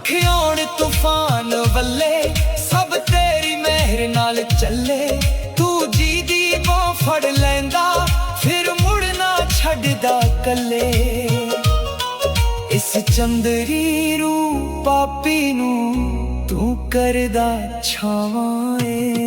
दुख आउण तूफान वल्ले सब तेरी मेहर नाल चले। तू जी दी बांह फड़ लैंदा फिर मुड़ ना छड्डदा कल्ले। इस चंदरी रू पापी नू तू करदा छावां ए।